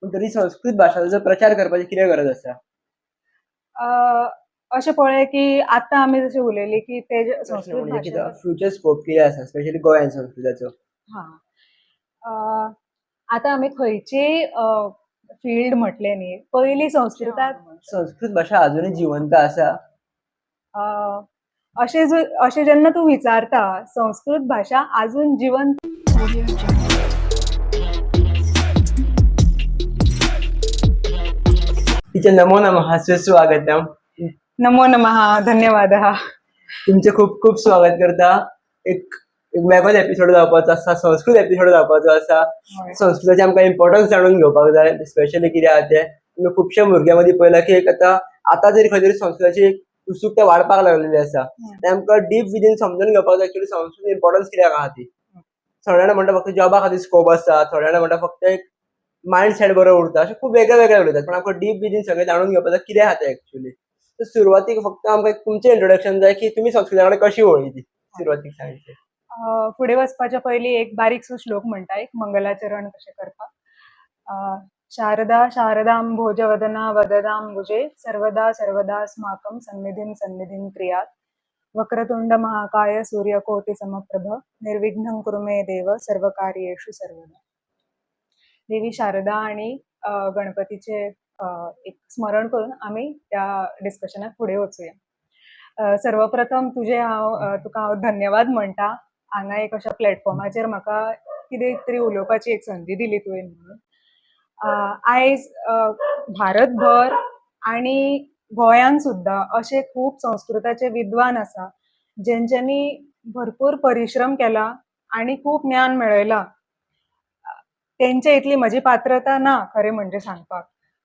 पूण तरी संस्कृत भाषाचो प्रचार करपाची कितें गरज आसा? अ, अशें पळय की आतां आमी जशें उलयली की प्रश्न संस्कृत म्हणजे कितें भाशेचो फ्युचर स्कोप कितें आसा स्पेशली गोंयांत संस्कृताचो? हां. अ, आतां आमी खंयचीय फिल्ड म्हटलें न्ही, पयलीं संस्कृताक संस्कृत भाषा अजूनय जिवंत आसा? अ, अशें जेन्ना तूं विचारता, संस्कृत भाशा आजून जिवंत टीचर नमो नमः, सुस्वागतम. नमो नमः, धन्यवादः. तुमचे खूप खूप स्वागत करता. एक वेगळोच एपिसोड जावपाचो आसा, संस्कृत एपिसोड जावपाचो आसा. हय. संस्कृताचे आमकां इम्पॉर्टन्स जाणून घेवपाक जाय, स्पेशली कितें आहा तें. तुमी खुबश्या भुरग्यां मदीं पळयलां की आतां तरी खंय तरी संस्कृताची उत्सुकता वाडपाक लागलेली आसा. आनी आमकां डीप विदीन समजून घेवपाक जाय की संस्कृत इम्पॉर्टन्स कित्याक आहा ती. थोडे जाणां म्हणटा फक्त जॉबा खातीर स्कोप आसा, थोडे जाणां म्हणटा फक्त एक मायंड सेट बरो उरता, अशें खूब वेगळे वेगळे उलयतात. पूण आमकां डीप विदीन सगळें जाणून घेवपाक जाय कितें आहा तें एक्चुअली. तर सुरवातीक फक्त आमकां एक तुमचें इंट्रोडक्शन जाय की तुमी संस्कृता कडेन कशी वळ्ळी ती सुरवातीक सांगचें. फुडें वचपाच्या पयलीं एक बारीकसो श्लोक म्हणटा, एक मंगलाचरण कशें करपाक. शारदा शारदां भोजवदना वददाम्बुजे सर्वदा सर्वदास्माकं सन्निधिं सन्निधिं क्रियात्. वक्रतुंड महाकाय सूर्यकोटि समप्रभ निर्विघ्नं कुरु मे देव सर्वकार्येषु सर्वदा. देवी शारदा आणि गणपतीचे एक स्मरण करून आम्ही त्या डिस्कशनाक फुडें वचूया. सर्वप्रथम तुका हांव धन्यवाद म्हणटा, हांगा एक अशा प्लॅटफॉर्माचेर म्हाका कितें तरी उलोवपाची एक संदी दिली तुवें म्हणून. आयज भारतभर आणि गोंयांत सुद्दां अशे खूब संस्कृताचे विद्वान आसा, जेंच्यांनी भरपूर परिश्रम केला आणि खूब ज्ञान मेळयलां. तेंचे इतली म्हजी पात्रता ना खरें म्हणजे सांगपाक.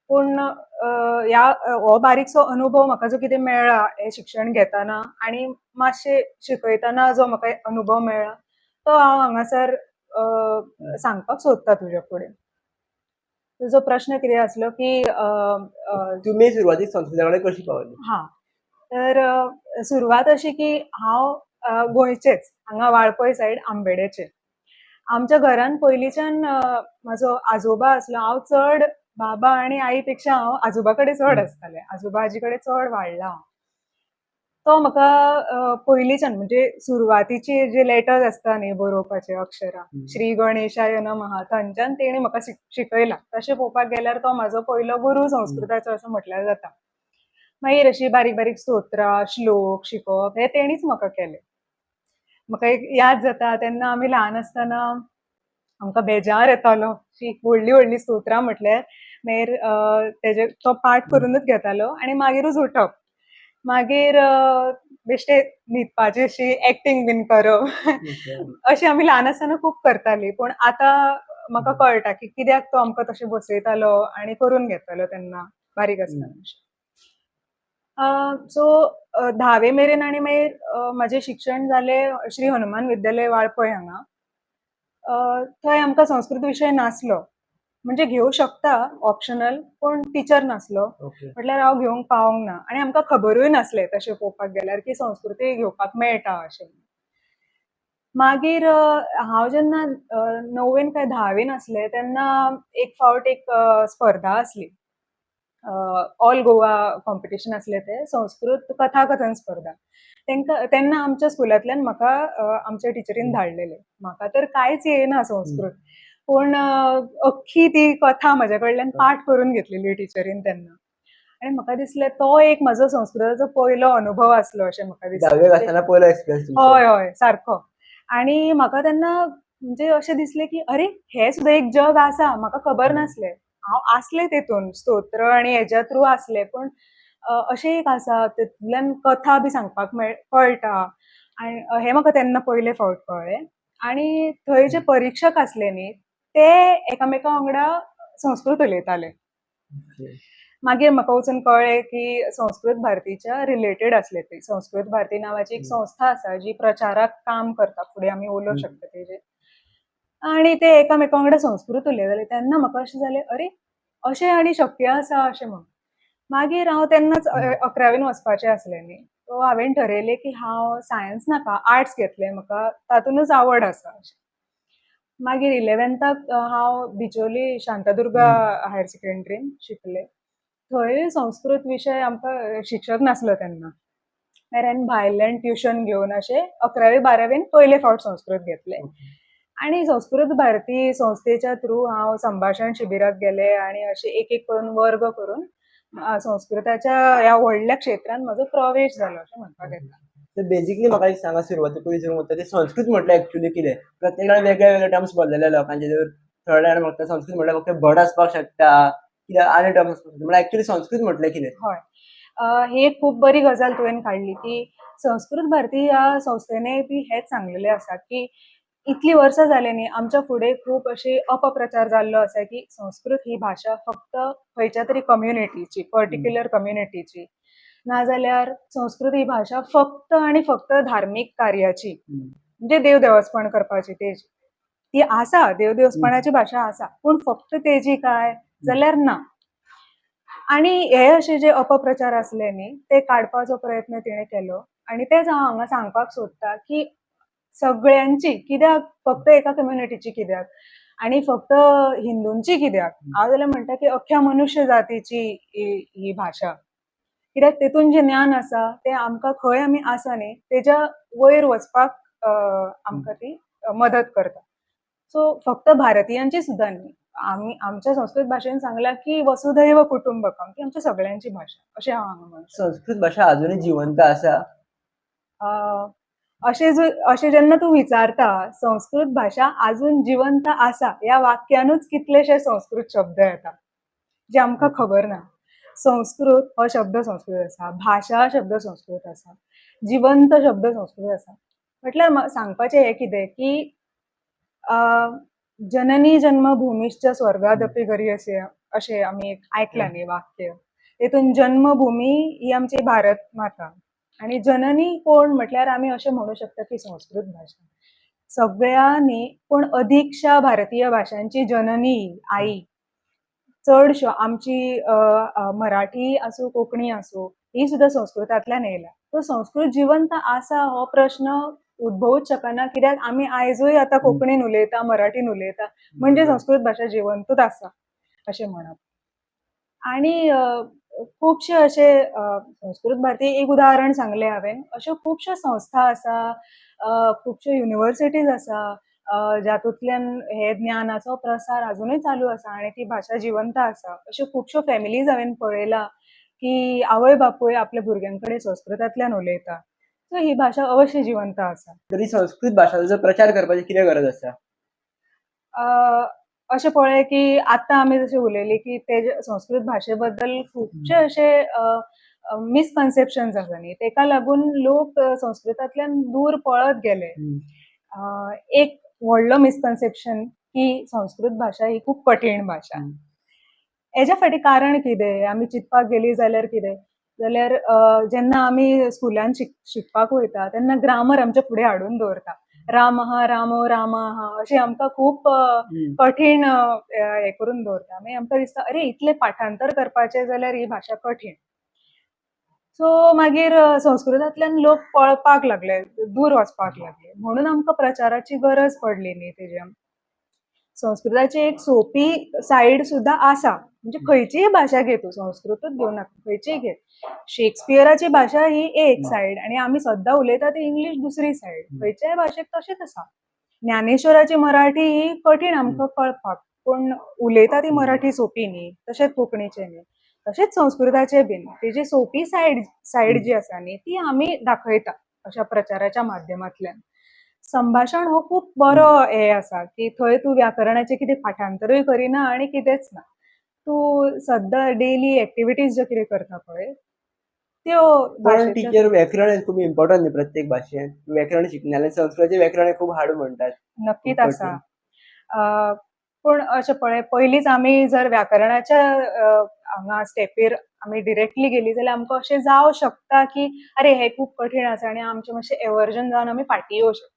पूण हो बारीकसो अनुभव म्हाका जो कितें मेळ्ळा हें शिक्षण घेताना आनी मातशें शिकयतना जो म्हाका अनुभव मेळ्ळा, तो हांव हांगासर सांगपाक सोदतां तुजे फुडें. तुजो प्रश्न कितें आसलो की तुमी सुरवातीक संस्कृता कडेन कशी पावली? हां. तर सुरवात अशी की हांव गोंयचेच, हांगा वाळपय सायड आंबेडेचे. आमच्या घरान पयलींच्यान म्हाजो आजोबा आसलो. हांव चड बाबा आनी आई पेक्षा हांव आजोबा कडेन चड आसतालें. आजोबा आजी कडेन चड वाडलां हांव. तो म्हाका पयलींच्यान म्हणजे सुरवातीचे जे लेटर्स आसता न्ही बरोवपाचे अक्षरां, श्री गणेशाय नमः, थंयच्यान तेणी म्हाका शिकयलां. तशें पळोवपाक गेल्यार तो म्हाजो पयलो गुरू संस्कृताचो असो म्हटल्यार जाता. मागीर अशी बारीक बारीक स्तोत्रां, श्लोक शिकोवप हे तेणीच म्हाका केलें. म्हाका एक याद जाता तेन्ना आमी ल्हान आसतना आमकां बेजार येतालो. व्हडलीं व्हडलीं स्तोत्रां म्हटल्यार मागीर तो पाठ करूनच घेतालो आनी मागीरूच उठप. मागीर बेश्टे न्हिदपाची अशी एक्टींग बीन करप. अशें आमी ल्हान आसतना खूब करतालीं. पूण आतां म्हाका कळटा की कित्याक तो आमकां तशें बसयतालो आनी करून घेतालो तेन्ना बारीक आसतना. सो 10वी मेरेन आनी मागीर म्हजें शिक्षण जालें श्री हनुमान विद्यालय वाळपय हांगा. थंय आमकां संस्कृत विशय नासलो. म्हणजे घेवं शकता ऑप्शनल, पूण टिचर नासलो. म्हटल्यार हांव घेवंक पावोंक ना आनी आमकां खबरूय नासलें तशें पळोवपाक गेल्यार की संस्कृतूय घेवपाक मेळटा अशें. मागीर हांव जेन्ना 9वेन काय 10वेन आसलें तेन्ना एक फावट एक स्पर्धा आसली. ऑल गोवा कॉम्पिटिशन आसलें तें संस्कृत कथाकथन स्पर्धा. तेन्ना आमच्या स्कुलांतल्यान म्हाका आमच्या टिचरीन धाडलेलें. म्हाका तर कांयच येयना संस्कृत. पूण अख्खी ती कथा म्हाज्या कडल्यान पाठ करून घेतलेली टिचरीन तेन्ना. आनी म्हाका दिसलें तो एक म्हाजो संस्कृताचो पयलो अनुभव आसलो अशें म्हाका दिसता. 10वी आसतना पयलो एक्सपिरियन्स तुमचो? हय हय, सारको. आनी म्हाका तेन्ना म्हणजे अशें दिसलें की अरे हें सुद्दां एक जग आसा, म्हाका खबर नासलें. हांव आसलें तेतून स्तोत्र आनी हेज्या थ्रू आसलें, पूण अशें एक आसा तेतूंतल्यान कथा बी सांगपाक कळटा आनी हें म्हाका तेन्ना पयले फावट कळ्ळें. आनी थंय जे परीक्षक आसले न्ही, ते एकामेका वांगडा संस्कृत उलयताले. मागीर म्हाका वचून कळ्ळें की संस्कृत भारतीच्या रिलेटेड आसलें तें. संस्कृत भारती नांवाची एक संस्था आसा जी प्रचाराक काम करता. फुडें आमी उलोवंक शकता तेजेर. आनी ते एकामेका वांगडा संस्कृत उलयताले तेन्ना म्हाका अशें जालें अरे अशें आनी शक्य आसा अशें म्हणून. मागीर हांव तेन्नाच 11वेन वचपाचें आसलें न्ही, सो हांवें ठरयलें की हांव सायन्स नाका आर्ट्स घेतलें. म्हाका तातूंतच आवड आसा अशें. मागीर 11थाक हांव बिचोली शांतादुर्गा हायर सेकंडरीन शिकले. थंय संस्कृत विशय आमकां शिक्षक नासलो तेन्ना. तर हांवें भायल्यान ट्युशन घेवन अशें 11वी-12वीन पयले फावट संस्कृत घेतलें. आणि संस्कृत भारती संस्थेच्या थ्रू हांव संभाशण शिबिराक गेलें आणि अशें एक एक करून वर्ग करून संस्कृताच्या ह्या व्हडल्या क्षेत्रांत म्हजो प्रवेश जालो अशें म्हणपाक येता. तर बेसिकली म्हाका एक सांगा सुरवाती पयलीं सुरू म्हणटा ते संस्कृत म्हटल्यार एक्चुअली कितें? प्रत्येक जाण वेगळे वेगळे टर्म्स बोललेले लोकांचे जर थोडे जाण म्हणटा संस्कृत म्हटल्यार फक्त भट आसपाक शकता कित्याक आनी टर्म्स आसपाक शकता म्हळ्यार एक्चुअली संस्कृत म्हटल्यार कितें? हय. ही एक खूब बरी गजाल तुवें काडली की संस्कृत भारती ह्या संस्थेने बी हेच सांगलेलें आसा की इतलीं वर्सां जालीं न्ही आमच्या फुडें खूब अशी अपप्रचार जाल्लो आसा की संस्कृत ही भाशा फक्त खंयच्या तरी कम्युनिटीची, पर्टिक्युलर कम्युनिटीची, नाजाल्यार संस्कृत ही भाशा फक्त आनी फक्त धार्मीक कार्याची, म्हणजे देवदेवस्पण करपाची तेजी. ती आसा, देवदेवस्पणाची भाशा आसा, पूण फक्त तेजी काय जाल्यार ना. आणि हे अशे जे अपप्रचार असले न्ही ते काडपाचो प्रयत्न तिणें केलो आणि तेच हांव हांगा सांगपाक सोदतां की सगळ्यांची, कित्याक फक्त एका कम्युनिटीची कित्याक आणि फक्त हिंदूंची कित्याक, हांव जाल्यार म्हणटा की अख्ख्या मनुश्य जातीची ही भाशा. कित्याक तेतून जें ज्ञान आसा तें आमकां खंय आमी आसा न्ही तेच्या वयर वचपाक आमकां ती मदत करता. सो फक्त भारतीयांची सुद्दां न्ही, आमच्या संस्कृत भाशेन सांगलां की वसुधैव कुटुंबकम, ती आमच्या सगळ्यांची भाशा अशें हांव हांगा म्हणटा. संस्कृत भाशा अजूनय जिवंत आसा? अशें जेन्ना तूं विचारता संस्कृत भाशा अजून जिवंत आसा ह्या वाक्यानूच कितलेशे संस्कृत शब्द येता जे आमकां खबर ना. संस्कृत हो शब्द संस्कृत आसा, भाशा शब्द संस्कृत आसा, जिवंत शब्द संस्कृत आसा. म्हटल्यार सांगपाचें हें कितें की जननी जन्मभूमीश्च स्वर्गादपि गरीयसे अशें आमी एक आयकलां न्ही वाक्य. तेतून जन्मभूमी ही आमची भारत माता आणि जननी कोण म्हटल्यार आमी अशें म्हणू शकता की संस्कृत भाशा. सगळ्यांनी पण अधिकशा भारतीय भाशांची जननी आई. चडश्यो आमची मराठी आसूं कोंकणी आसूं ही सुद्दां संस्कृतांतल्यान येयल्या. सो संस्कृत जिवंत आसा हो प्रश्न उद्भवूच शकना कित्याक आमी आयजूय आतां कोंकणीन उलयता, मराठीन उलयता म्हणजे संस्कृत भाशा जिवंतूच आसा अशें म्हणप. आणि खुबशे अशे संस्कृत भारती एक उदाहरण सांगलें हांवें, अश्यो खुबश्यो संस्था आसा, खुबश्यो युनिवर्सिटीज आसा जातूंतल्यान हे ज्ञानाचो प्रसार अजूनय चालू आसा आणि ती भाशा जिवंत आसा. अश्यो खुबश्यो फॅमिलीज हांवें पळयला की आवय बापूय आपल्या भुरग्यां कडेन संस्कृतांतल्यान उलयता. सो ही भाशा अवश्य जिवंत आसा. तरी संस्कृत भाशाचो प्रचार करपाची कितें गरज आसा? अशें पळय की आतां आमी जशें उलयली की ते संस्कृत भाशे बद्दल खुबशे अशे मिसकन्सेप्शन्स आसा न्ही, तेका लागून लोक संस्कृतांतल्यान दूर पळत गेले. एक व्हडलो मिसकन्सेप्शन की संस्कृत भाशा ही खूब कठीण भाशा. हेच्या फाटीं कारण कितें आमी चिंतपाक गेलीं जाल्यार कितें जाल्यार जेन्ना आमी स्कुलान शिकपाक वयता तेन्ना ग्रामर आमच्या फुडें हाडून दवरता. रामः रामो रामाः अशें आमकां खूब कठीण हें करून दवरता. मागीर आमकां दिसता अरे इतलें पाठांतर करपाचें जाल्यार ही भाशा कठीण. सो मागीर संस्कृतांतल्यान लोक पळपाक लागले, दूर वचपाक लागले. म्हणून आमकां प्रचाराची गरज पडली न्ही तेज्या. संस्कृताची एक सोपी सायड सुद्दां आसा. म्हणजे खंयचीय भाशा घे तूं, संस्कृतूच घेवं नाका, खंयचीय घे. शेक्सपियराची भाशा ही एक सायड आणि आमी सद्दां उलयता ती इंग्लीश दुसरी सायड. खंयच्याय भाशेक तशेंच आसा. ज्ञानेश्वराची मराठी ही कठीण आमकां कळपाक, पूण उलयता ती मराठी सोपी न्ही, तशेंच कोंकणीचें न्ही. तशेंच संस्कृताचें बीन तेजी सोपी सायड जी आसा न्ही ती आमी दाखयता अशा प्रचाराच्या माध्यमांतल्यान. संभाशण हो खूब बरो हे आसा की थंय तूं व्याकरणाचें कितें पाठांतरूय करिना आनी कितेंच ना. तूं सद्दां डेली एक्टिविटीज ज्यो कितें करता पळय त्यो पण भाशेच्या टीचर व्याकरण हे खूब इम्पॉर्टंट न्ही प्रत्येक भाशेन. व्याकरण शिकनाल्यार संस्कृताचें व्याकरण हे खूब हार्ड म्हणटात. नक्कीच आसा. पूण अशें पळय पयलींच आमी जर व्याकरणाच्या हांगा स्टेपीर आमी डिरेक्टली गेलीं जाल्यार आमकां अशें जावं शकता की अरे हें खूब कठीण आसा आनी आमचें मातशें एवर्जन जावन आमी फाटीं येवं शकता.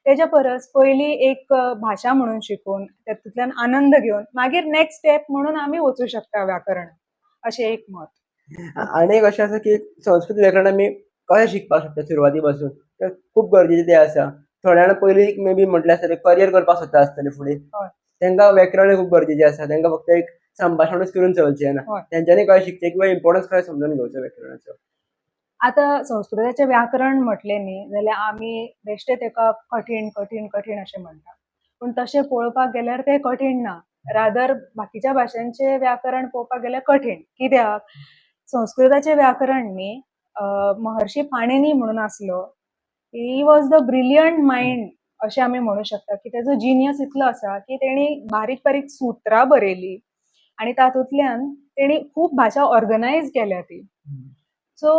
तेच्या परस पयलीं एक भाशा म्हणून शिकून तातूंतल्यान आनंद घेवन मागीर नेक्स्ट स्टेप म्हणून आमी वचूं शकता व्याकरण अशें एक मत. आनी एक अशें आसा की संस्कृत व्याकरण आमी कशें शिकपाक शकता सुरवाती पासून तर खूब गरजेचें तें आसा. थोड्या जाणां पयलीं मे बी म्हटल्यार आसतलें करियर करपाक सोदता आसतले फुडें, हय. तांकां व्याकरण खूब गरजेचें आसा. तांकां फक्त एक संभाशणूच करून चलचें ना. हय. तेंच्यांनी कशें शिकचें किंवा इम्पोर्टन्स कशें समजून घेवचो व्याकरणाचो. आता संस्कृताचें व्याकरण म्हटलें न्ही जाल्यार आमी बेश्टे तेका कठीण कठीण कठीण अशें म्हणटा. पूण तशें पळोवपाक गेल्यार तें कठीण ना. रादर बाकीच्या भाशांचें व्याकरण पळोवपाक गेल्यार कठीण. कित्याक? संस्कृताचें व्याकरण न्ही महर्षी पाणिनी म्हणून आसलो. He was the brilliant mind अशें आमी म्हणूं शकता की तेजो जिनियस इतलो आसा की तेणी बारीक बारीक सुत्रां बरयलीं आनी तातूंतल्यान तेणी खूब भाशा ऑर्गनायज केल्या ती. सो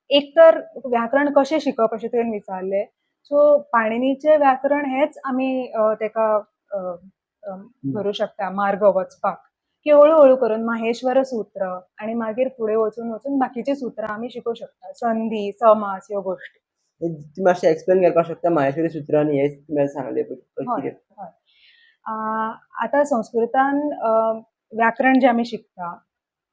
एक तर व्याकरण कशें शिकप अशें तुवें विचारलें. सो पाणिनीचें व्याकरण हेंच आमी तेका धरूं शकता मार्ग वचपाक. की हळू करून माहेश्वर सूत्र आनी मागीर फुडें वचून वचून बाकीचीं सुत्रां आमी शिकूं शकता. संधी, समास ह्यो गोश्टी. तुमी मातशें एक्सप्लेन करपाक शकता माहेश्वरी सुत्रां आनी हें तुवें सांगलें पळय हय, कितें? हय. आतां संस्कृतान व्याकरण जें आमी शिकता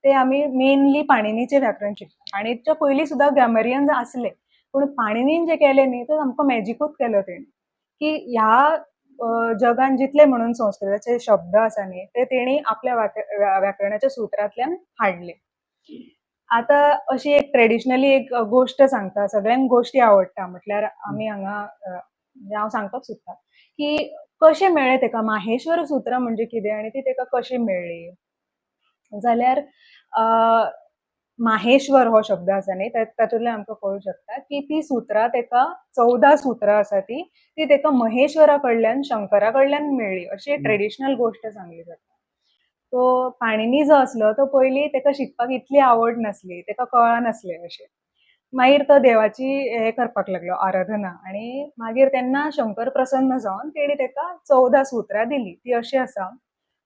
तें आमी मेनली पाणिनीचें व्याकरण शिकता. पाणिनीच्या पयलीं सुद्दां ग्रामरियन्स आसले. पूण पाणिनीन जें केलें न्ही तें सामको मॅजिकूच केलो तेणी. की ह्या जगान जितले म्हणून संस्कृताचे शब्द आसा न्ही ते तेणी आपल्या व्याकरणाच्या सुत्रांतल्यान हाडले. आतां अशी एक ट्रेडिशनली एक गोश्ट सांगता. सगळ्यांक गोश्टी आवडटा म्हटल्यार आमी हांगा म्हणजे हांव सांगपाक सोदतां की कशें मेळ्ळें तेका माहेश्वर सूत्र म्हणजे कितें आनी ती तेका कशी मेळ्ळी. जाल्यार माहेश्वर हो शब्द आसा न्ही तातूंतल्यान आमकां कळूंक शकता की ती सुत्रां तेका 14 सुत्रां आसा ती तेका महेश्वरा कडल्यान शंकरा कडल्यान मेळ्ळी अशी एक ट्रेडिशनल गोश्ट सांगली जाता. तो पाणिनी जो आसलो तो पयलीं तेका शिकपाक इतली आवड नासली, तेका कळनासलें अशें. मागीर तो देवाची हें करपाक लागलो आराधना आनी मागीर तेन्ना शंकर प्रसन्न जावन तेणी तेका 14 सुत्रां दिलीं. ती अशी आसा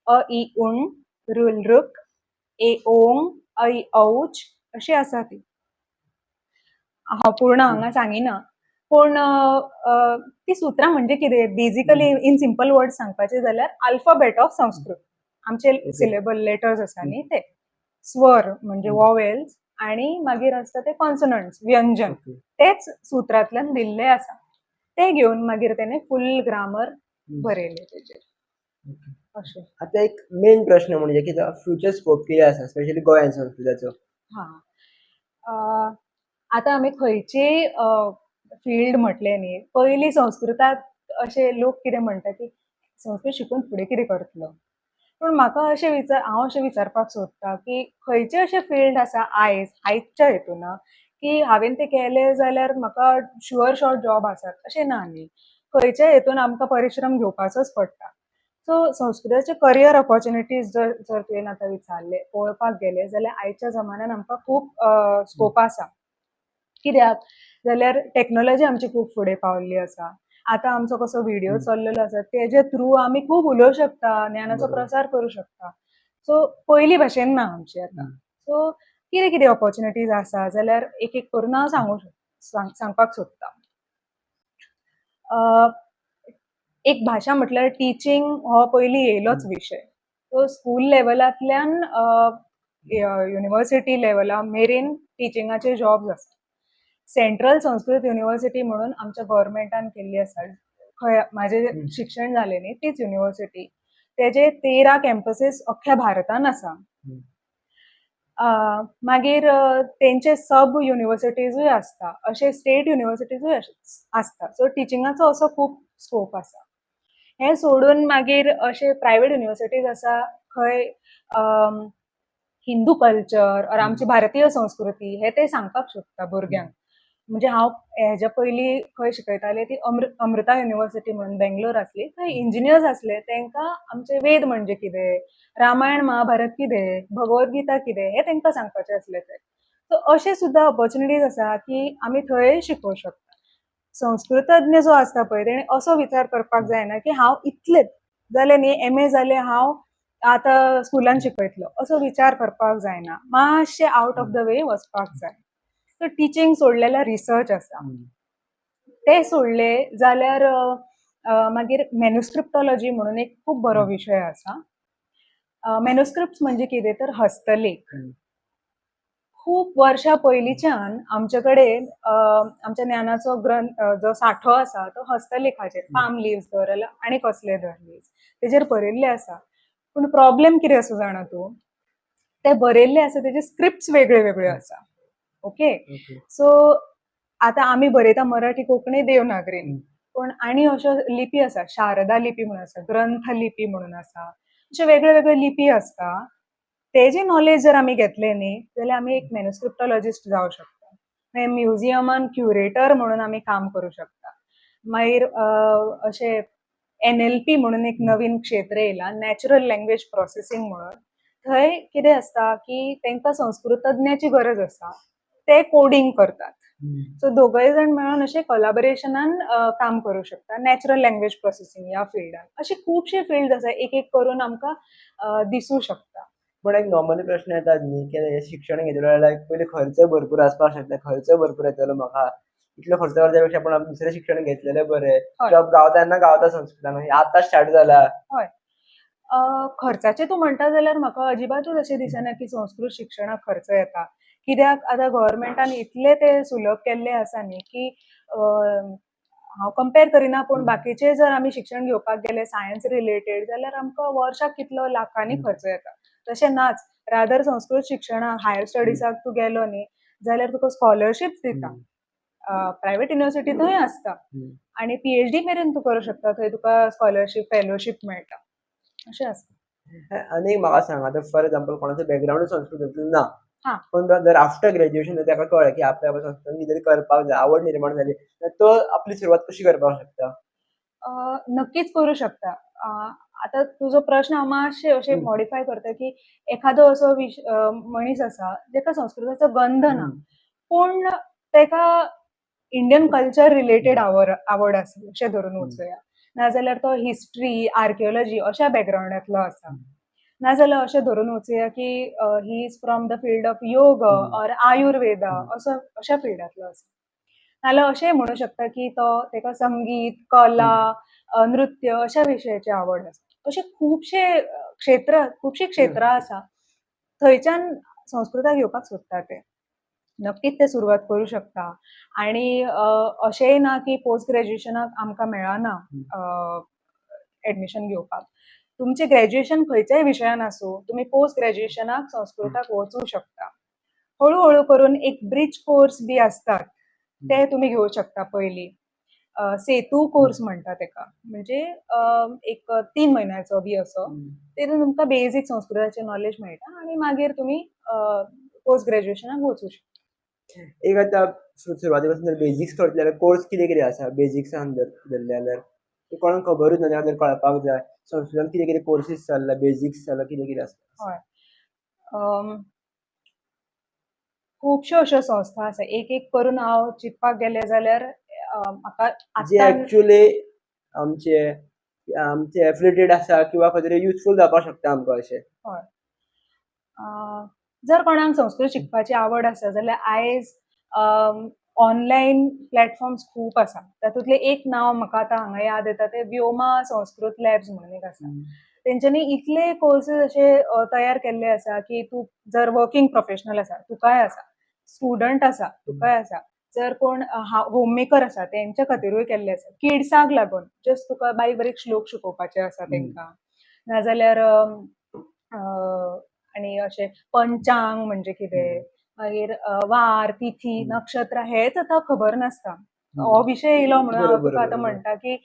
अ इ उण ऋल ऋक ए ओंग ऐ औच अशी आसा ती. हांव पूर्ण हांगा सांगिना. पूण ती सुत्रां म्हणजे कितें? बेजिकली इन सिंपल वर्ड्स सांगपाचें जाल्यार अल्फाबेट ऑफ संस्कृत. आमचे सिलेबल लेटर्स आसा न्ही ते. स्वर म्हणजे वॉवेल्स आनी मागीर आसता ते कॉन्सोनंट्स व्यंजन. तेच सुत्रांतल्यान दिल्ले आसा. ते घेवन मागीर तेणें फूल ग्रामर बरयलें तेजेर. अशें. आतां एक मेन प्रश्न म्हणजे की फ्युचर स्कोप कितें आसा स्पेशली गोंयांत संस्कृताचो? हां. आतां आमी खंयचीय फिल्ड म्हटलें न्ही पयलीं संस्कृताक अशे लोक कितें म्हणटा की संस्कृत शिकून फुडें कितें करतलो? पूण म्हाका हांव अशें विचारपाक सोदतां की खंयचे अशे फिल्ड आसा आयजच्या हितून की हांवें तें केलें जाल्यार म्हाका शुअर शॉर्ट जॉब आसात अशें ना न्ही. खंयच्याय हितून आमकां परिश्रम घेवपाचोच पडटा. सो संस्कृताचे करियर ऑपॉर्च्युनिटीज जर तुवें आतां विचारले पळोवपाक गेले जाल्यार आयच्या जमान्यान आमकां खूब स्कोप आसा. कित्याक? जाल्यार टॅक्नॉलॉजी आमची खूब फुडें पावल्ली आसा. आतां आमचो कसो व्हिडिओ चल्लेलो आसा तेजे थ्रू आमी खूब उलोवं शकता, ज्ञानाचो प्रसार करूं शकता. सो पयलीं भशेन ना आमचें आतां. सो कितें कितें ऑपॉर्च्युनिटीज आसा जाल्यार एक एक करून हांव सांगपाक सोदतां. एक भाशा म्हटल्यार टिचींग हो पयलीं येयलोच विशय. सो स्कूल लेवलांतल्यान युनिव्हर्सिटी लेवला मेरेन टिचिंगाचे जॉब्स आसा. सेंट्रल संस्कृत युनिव्हर्सिटी म्हणून आमच्या गव्हर्मेंटान केल्ली आसा. म्हाजें शिक्षण जालें न्ही तीच युनिव्हर्सिटी. तेजे 13 कॅम्पसीस अख्ख्या भारतान आसा. मागीर तेंचे सब युनिव्हर्सिटीजूय आसता. अशे स्टेट युनिव्हर्सिटीजूय आसता. सो टिचिंगाचो असो खूब स्कोप आसा. हें सोडून मागीर अशे प्रायवेट युनिव्हर्सिटीज आसा खंय हिंदू कल्चर ऑर आमची भारतीय संस्कृती हे ते सांगपाक सोदता भुरग्यांक. म्हणजे हांव हेज्या पयलीं खंय शिकयतालें ती अमृता युनिव्हर्सिटी म्हणून बेंगलोर आसली. थंय इंजिनियर्स आसले तांकां आमचे वेद म्हणजे कितें, रामायण महाभारत कितें, भगवत गीता कितें हें तांकां सांगपाचें आसलें थंय. सो अशे सुद्दां ऑपॉर्च्युनिटीज आसा की आमी थंय शिकोवं शकता. संस्कृतज्ञ जो आसता पळय तेणें असो विचार करपाक जायना की हांव इतलेंच जालें न्ही एम.ए. जालें हांव आतां स्कुलान शिकयतलो असो विचार करपाक जायना. मातशें आवट ऑफ द वे वचपाक जाय. सो टिचींग सोडलें जाल्यार रिसर्च आसा. तें सोडलें जाल्यार मागीर मॅन्युस्क्रिप्टॉलॉजी म्हणून एक खूब बरो विशय आसा. मॅन्युस्क्रिप्ट्स म्हणजे कितें तर हस्तलेख. खूप वर्षा पयलींच्यान आमच्याकडे आमच्या ज्ञानाचो जो सांठो आसा तो हस्तलेखाचेर पाम लिव्स धर आनी कसले धर लिव्स तेजेर बरयल्ले आसा. पूण प्रॉब्लेम कितें आसा जाणा तूं, ते बरयल्ले आसा तेजे स्क्रिप्ट्स वेगळे वेगळे आसा. Okay, okay. सो आतां आमी बरयता मराठी कोंकणी देवनागरीन, पूण आनी अश्यो लिपी आसा, शारदा लिपी म्हणून आसा, ग्रंथ लिपी म्हणून आसा, अशे वेगळे वेगळे लिपी आसता. तेजे नॉलेज जर आमी घेतलें न्ही जाल्यार आमी एक मॅन्युस्क्रिप्टॉलॉजिस्ट जावं शकता. मागीर म्युझियमान क्युरेटर म्हणून आमी काम करूं शकता. मागीर अशे NLP म्हणून एक नवीन क्षेत्र येयला, नॅचरल लँग्वेज प्रोसेसिंग म्हणून. थंय कितें आसता की तांकां संस्कृतज्ञाची गरज आसा, ते कोडिंग करतात. सो दोगय जाण मेळून अशे कोलॅबोरेशनान काम करूं शकता नॅचरल लँग्वेज प्रोसेसिंग ह्या फिल्डान. अशे खुबशे फिल्ड आसा, एक एक करून आमकां दिसूं शकता. पण एक नॉर्मली प्रश्न येतात न्ही की हे शिक्षण घेतलें जाल्यार पयलीं खर्च भरपूर आसपाक शकता, खर्च भरपूर येतलो म्हाका. इतलो खर्च करच्या पेक्षा आपण दुसरें शिक्षण घेतलेलें बरें. हय. जॉब गावता तेन्ना गावता संस्कृतान, हे आतां स्टार्ट जाला. हय. खर्चाचें तूं म्हणटा जाल्यार म्हाका अजिबातूच अशें दिसना की संस्कृत शिक्षणाक खर्च येता. कित्याक आतां गव्हर्मेंटान इतले ते सुलभ केल्ले आसा न्ही की हांव कंपेर करिना, पूण बाकीचे जर आमी शिक्षण घेवपाक गेले सायन्स रिलेटेड जाल्यार आमकां वर्साक कितलो लाखांनी खर्च येता. तशें नाच. रादर संस्कृत शिक्षणाक हायर स्टडीजाक तूं गेलो न्ही जाल्यार तुका स्कॉलरशिप्स दिता. प्रायवेट युनिव्हर्सिटी थंय आसता आनी PhD मेरेन तूं करूं शकता, थंय तुका स्कॉलरशीप फेलोशीप मेळटा. अशें आसता. आनी म्हाका सांग, आतां फॉर एग्जांपल कोणाचो बॅकग्राऊंड संस्कृतांतून ना, हां. पण जर आफ्टर ग्रॅज्युएशन ताका कळ्ळें की आपल्याक संस्कृतान कितें तरी करपाक जाय, आवड निर्माण जाली, तर तो आपली सुरवात कशी करपाक शकता? नक्कीच करू शकता. आता तुझो प्रश्न हांव मातशे अशें हं. मॉडिफाय करता की एखादो असो मनीस आसा जेका संस्कृताचो गंध ना, हं. पूण तेका इंडियन कल्चर रिलेटेड आवड आसा अशें धरून वचुया. नाजाल्यार तो हिस्ट्री, आर्किओलॉजी अशा बॅकग्राऊंडांतलो आसा. नाजाल्यार अशें धरून वचुया की he is from the field of योग ऑर आयुर्वेदा असो अशा फिल्डांतलो आसा. नाल्यार अशेंय म्हणू शकता की तेका संगीत, कला, नृत्य अशा विशयाची आवड आसा. अशे खुबशी क्षेत्रां आसा. थंयच्यान संस्कृताक घेवपाक सोदता ते. नक्कीच ते सुरवात करूं शकता. आनी अशेंय ना की पोस्ट ग्रॅज्युएशनाक आमकां मेळना एडमिशन घेवपाक. तुमचें ग्रॅज्युएशन खंयच्याय विशयान आसूं, तुमी पोस्ट ग्रॅज्युएशनाक संस्कृताक वचूं शकता. हळू हळू करून एक ब्रिज कोर्स बी आसतात, ते तुमी घेवं शकता पयलीं. सेतू कोर्स म्हणटा तेका. म्हणजे एक 3 म्हयन्याचो बी असो. तेतून तुमकां बेसीक संस्कृताचें नॉलेज मेळटा आनी मागीर तुमी पोस्ट ग्रॅज्युएशनाक वचूं शकता. एक आतां सुरवाती पासून जर बेजिक्स कळटले जाल्यार कोर्स कितें कितें आसा बेजिक्सान जर धरलें जाल्यार? ते कोणाक खबरूच ना, ताका जर कळपाक जाय. संस्कृतान कितें कितें कोर्सीस चल्ला, बेजिक्स चल्ला, कितें कितें आसा? हय. खुबश्यो अश्यो संस्था आसा. एक एक करून हांव चिंतपाक गेलें जाल्यार म्हाका जे आत्तां एक्चुअली आमचे आमचे एफिलिएटेड आसा किंवा खंय तरी युजफूल जावपाक शकता आमकां अशें. हय. जर कोणाक संस्कृत शिकपाची आवड आसा जाल्यार आयज ऑनलायन प्लॅटफॉर्म्स खूब आसा. तातूंतलें एक नांव म्हाका आतां हांगा याद येता तें व्योमा संस्कृत लॅब्स म्हणून एक आसा. तेंच्यांनी इतले कोर्सीस अशे तयार केल्ले आसा की तूं जर वर्किंग प्रोफेशनल आसा, तुकाय आसा, स्टुडंट आसा, तुकाय आसा. जर कोण होम मेकर आसा तेंच्या खातीरूय केल्ले आसा. किड्साक लागून जस्ट तुका बारीक बारीक श्लोक शिकोवपाचे आसा तेंकां. नाजाल्यार आनी अशें पंचांग म्हणजे कितें, मागीर वार, तिथी, नक्षत्र हेच आतां खबर नासता. हो विशय येयलो म्हणून हांव तुका आतां म्हणटा की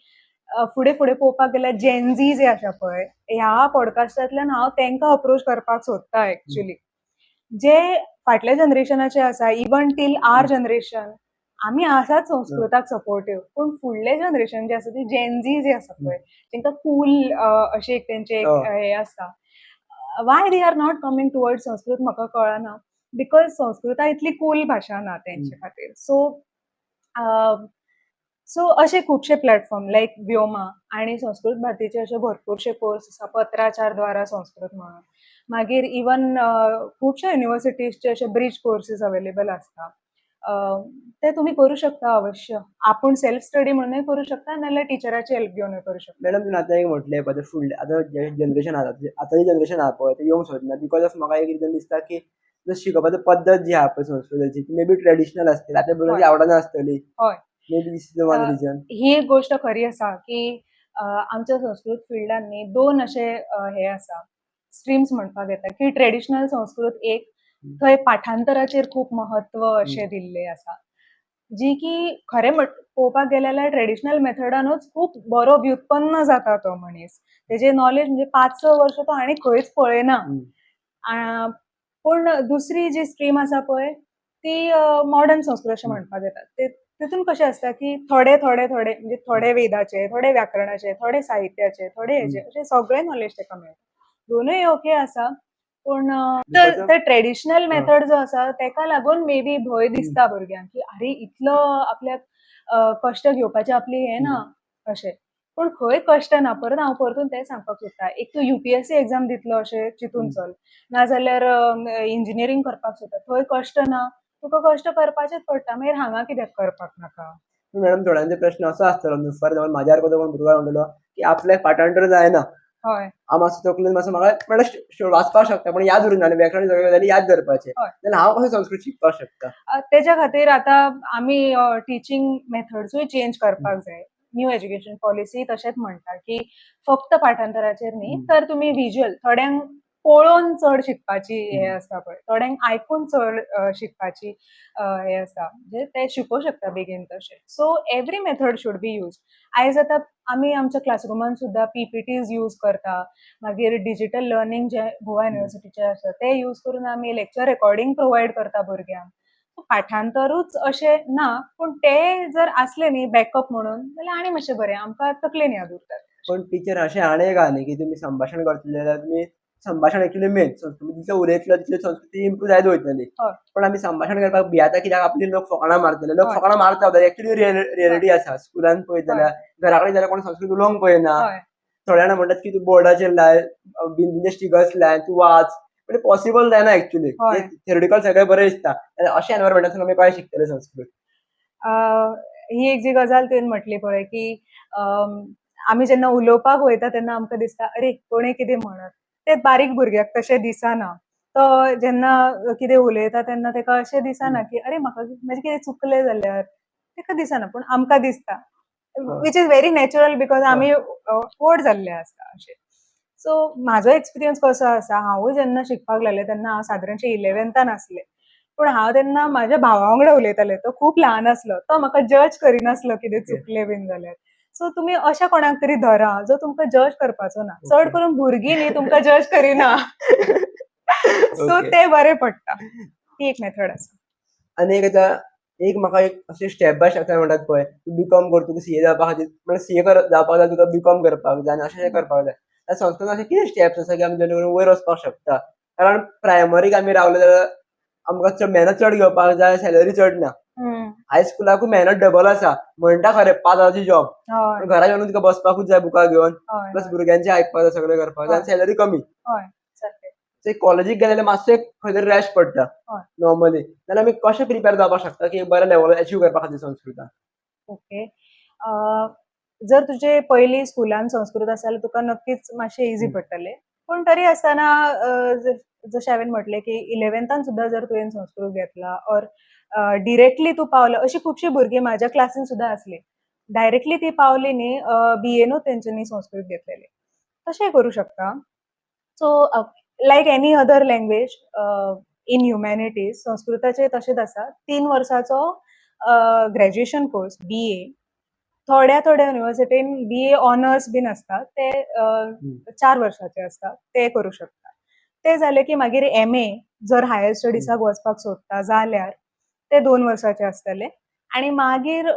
फुडें फुडें पळोवपाक गेल्यार जेनझी जे आसा पळय, ह्या पॉडकास्टांतल्यान हांव तेंकां अप्रोच करपाक सोदता एक्चुअली. जे फाटल्या जनरेशनाचे आसा, इवन टील आवर जनरेशन, आमी आसात संस्कृताक सपोर्टीव, पूण फुडलें जनरेशन जें आसा ती जेनझी जे आसा पळय, तेंकां कूल अशें एक तेंचें हें आसता. Y they are not coming towards Sanskrit म्हाका कळना. बिकॉज संस्कृता इतली कूल भाशा ना तेंचे खातीर. सो अशे खुबशे प्लॅटफॉर्म लायक व्योमा आनी संस्कृत भारतीचे अशे भरपूरशे कोर्स आसा. पत्राचार द्वारा संस्कृत म्हणून. मागीर इवन खुबशा युनिव्हर्सिटीजचे अशे ब्रिज कोर्सीस अवेलेबल आसता. ते तुमी करूं शकता अवश्य. आपूण सेल्फ स्टडी म्हणूनय करूं शकता नाल्यार टिचराची हेल्प घेवनूय करूं शकता. मॅडम तुवें आतां एक म्हटलें पळय फुडलें आतां जे जनरेशन आसा, आतांचें जनरेशन आसा पळय तें येवंक सोदना बिकॉज ऑफ म्हाका एक रिजन दिसता की जर शिकवपाची पद्धत जी आहा पळय संस्कृताची ती मे बी ट्रेडिशनल आसतली आतां भुरग्यांक हय. आवडना आसतली. हय. May be this is the one uh, reason. ही एक गोष्ट खरी आसा, की आमच्या संस्कृत फिल्डान न्ही 2 अशे हे आसा, स्ट्रीम्स म्हणपाक येता, की ट्रेडिशनल संस्कृत एक, थंय पाठांतराचेर खूब महत्व अशें दिल्लें आसा. जी की खरें पळोवपाक गेलें जाल्यार ट्रेडिशनल मेथडानूच खूब बरो व्युत्पन्न जाता तो मनीस. तेजें नॉलेज म्हणजे 5-6 वर्स तो आनी खंयच पळयना. आ, पूण दुसरी जी स्ट्रीम आसा पळय, ती मॉडर्न संस्कृत अशें म्हणपाक येता. तितून कशें आसता, की थोडे म्हणजे थोडे वेदाचे, थोडे व्याकरणाचे, थोडे साहित्याचे, थोडे हेचे अशें सगळें नॉलेज तेका मेळटा. दोनूय ओके आसा, पूण बिकॉज ऑफ ते ट्रेडिशनल मेथड जो आसा तेका लागून मे बी भंय दिसता भुरग्यांक, की आरे इतलो आपल्याक कश्ट घेवपाची आपली हें ना अशें. पूण खंय कश्ट ना, हांव परतून तेंच सांगपाक सोदतां. एक तूं UPSC एक्झाम दितलो अशें चिंतून चल. नाजाल्यार इंजिनियरींग करपाक सोदता, थंय कश्ट ना. तुका कश्ट करपाचेच पडटा, मागीर हांगा कित्याक करपाक नाका? मॅडम थोड्यांचो प्रश्न असो आसतलो न्हू, फॉर एक्झाम्पल म्हाज्या सारको कोण भुरगो म्हणटलो की आपल्याक पाठांतर जायना. हय, हांव मातसो तकलेन मातसो म्हाका म्हणल्यार वाचपाक शकता पूण याद उरना आनी व्याकरण सगळे गजाली याद धरपाचे. हय. जाल्यार हांव कसो संस्कृत शिकपाक शकता? तेज्या खातीर आतां आमी टिचींग मेथड्सूय चेंज करपाक जाय. न्यू एज्युकेशन पॉलिसी तशेंच म्हणटा, की फक्त पाठांतराचेर न्ही, तर तुमी व्हिज्युअल थोड्यांक पळोवन चड शिकपाची हे आसता पळय, थोड्यांक आयकून चड शिकपाची हे आसता. म्हणजे ते शिकोवंक शकता बेगीन तशें. So every method should be used. आयज आतां आमी आमच्या क्लासरुमान सुद्दां PPTs यूज करता. मागीर डिजिटल लर्निंग जे गोवा युनिव्हर्सिटीचे आसा ते यूज करून आमी लेक्चर रेकॉर्डिंग प्रोवायड करता भुरग्यांक. पाठांतरूच अशें ना, पूण ते जर आसले न्ही बॅकअप म्हणून जाल्यार आनी मातशें बरें, आमकां तकलेन याद उरता. पण टीचर अशें आनी एक आहा न्ही की तुमी संभाशण करतले जाल्यार तुमी संभाशण एक्चुअली मेन. तुमी जितलें उलयतले तितली संस्कृती इम्प्रूव जायत वयतली. हय, पण आमी संभाशण करपाक भियाता कित्याक आपली लोक फकाणां मारतले. लोक हय. फकाणां मारता एक्चुअली रियलिटी आसा. स्कुलान पळयत जाल्यार घरा कडेन जाल्यार कोण संस्कृत उलोवंक पळयना. हय, थोडे जाणां म्हणटात की तूं बोर्डाचेर लाय, बिंदीचे स्टिकर्स लाय, तूं वाच. पण पॉसिबल जायना एक्चुअली. हय. थेरोटिकल सगळें बरें दिसता. जाल्यार अशें एनवायरमेंटांतून आमी कशें शिकतले संस्कृत? ही एक जी गजाल तुवें म्हटली पळय, की आमी जेन्ना उलोवपाक वयता तेन्ना आमकां दिसता अरे कोणें कितें म्हणत. ते बारीक भुरग्याक तशें दिसना. तो जेन्ना कितें उलयता तेन्ना तेका अशें दिसना, की अरे म्हाजें कितें चुकलें जाल्यार. तेका दिसना, पूण आमकां दिसता. Which is very natural because आमी व्हड जाल्ले आसता अशें. सो म्हाजो एक्सपिरियन्स कसो आसा, हांवूय जेन्ना शिकपाक लागलें तेन्ना हांव सादारणशें 11थान आसलें. पूण हांव तेन्ना म्हाज्या भावा वांगडा उलयतालें. तो खूब ल्हान आसलो. तो म्हाका जज करिनासलो कितें चुकलें बीन जाल्यार. सो तुमी अशा कोणाक तरी धरा, जो तुमकां जज करपाचो ना. चड करून भुरगीं न्ही तुमकां जज करिना. So okay. ते बरें पडटा. ती एक मेथड आसा. आनी एक आतां एक म्हाका एक अशें स्टेप बाय स्टेप म्हणटात पळय, तूं बीकॉम कर, तुका सीए जावपा खातीर म्हणल्यार सीए जावपाक जाय तुका बीकॉम करपाक जाय आनी अशें करपाक जाय. जाल्यार संस्कृतान अशे कितें स्टेप्स आसा की आमी जेणे करून वयर वचपाक शकता? कारण प्रायमरीक आमी रावले जाल्यार आमकां मेहनत चड घेवपाक जाय, सॅलरी चड ना. हं. हाय स्कुलाकूय मेहनत डबल आसा. म्हणटा खरें 5,000ची जॉब. हय, पण घरा येवन तुका बसपाकूच जाय बुकां घेवन, हय, प्लस हय, भुरग्यांचें आयकपाक जाय, सगळें करपाक जाय हय, आनी सॅलरी कमी. हय. सारकें. सो एक कॉलेजीक गेले जाल्यार मातसो एक खंय तरी रेस्ट पडटा हय. नॉर्मली. जाल्यार आमी कशें प्रिपेर जावपाक शकता की एक बऱ्या लेवल अचीव करपा खातीर संस्कृतान? ओके. जर तुजे पयलीं स्कुलान संस्कृत आसा जाल्यार तुका नक्कीच मातशें इझी पडटलें. पूण तरी आसतना जशें हांवें म्हटलें की 11थान सुद्दां जर तुवें संस्कृत घेतला ऑर डिरेक्टली तूं पावलो, अशीं खुबशीं भुरगीं म्हाज्या क्लासीन सुद्दां आसलीं. डायरेक्टली तीं पावलीं न्ही BAनूच तेंच्यांनी संस्कृत घेतलेलें. तशेंय करूं शकता. So like any other language in humanities संस्कृताचें तशेंच आसा. 3 वर्साचो ग्रॅज्युएशन कोर्स BA. थोड्या युनिव्हर्सिटीन BA ऑनर्स बीन आसतात ते 4 वर्साचे आसतात. ते करूं शकता. ते जालें की मागीर MA जर हायर स्टडीजाक वचपाक सोदता जाल्यार ते 2 वर्साचे आसतले आनी मागीर